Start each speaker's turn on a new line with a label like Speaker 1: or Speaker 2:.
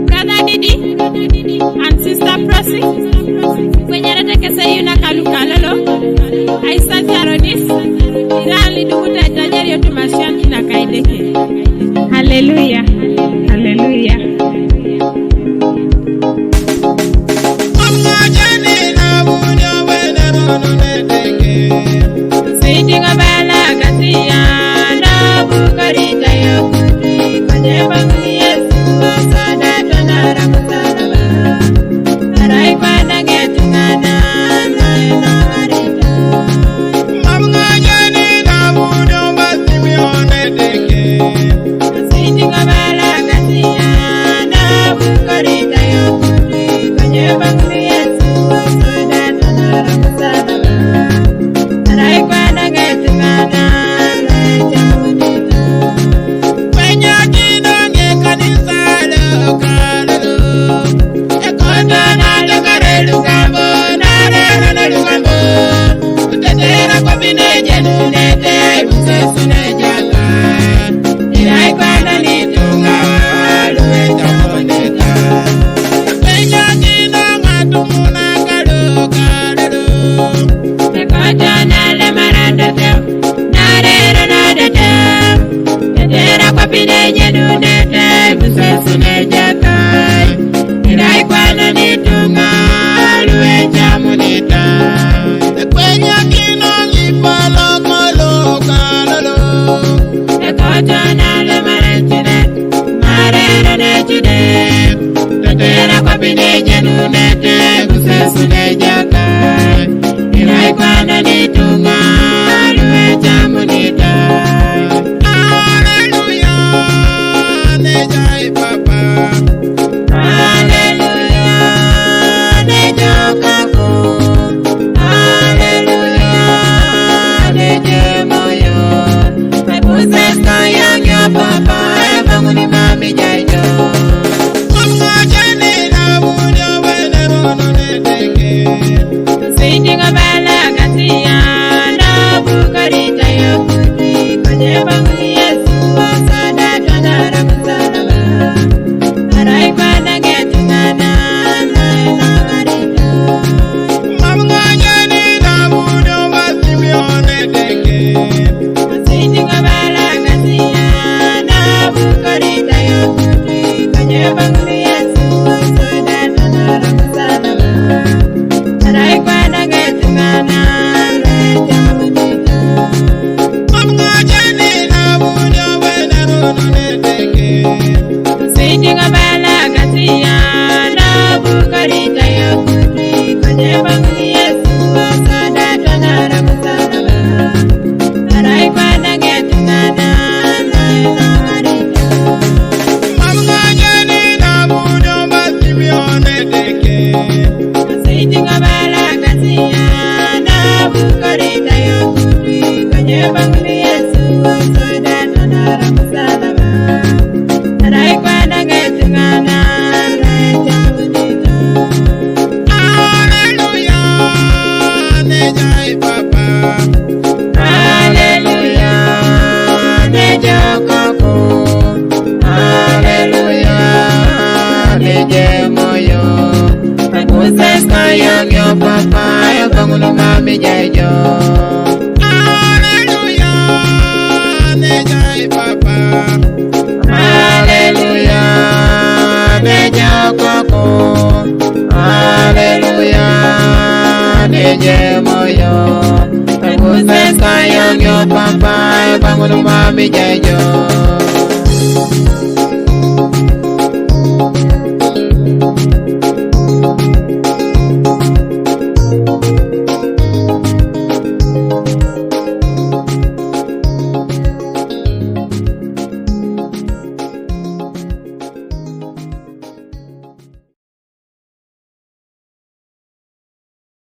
Speaker 1: Brother Didi and Sister Prosi kwenye natekese yuna kalukalolo Aisa Jarodis irali dukuta tajari yotu mashianti na kaideke. Hallelujah, hallelujah. Siti ngabala kasia na bukarita yokuti kwenye bangi Yesu wasada tonara kusalaba arai kwanda getungana na harita mamnganyani na budo basi mione deke. Siti ngabala kasia na bukarita yokuti kwenye bangi Yesu wasada tonara kusalaba arai kwanda getungana
Speaker 2: Papa,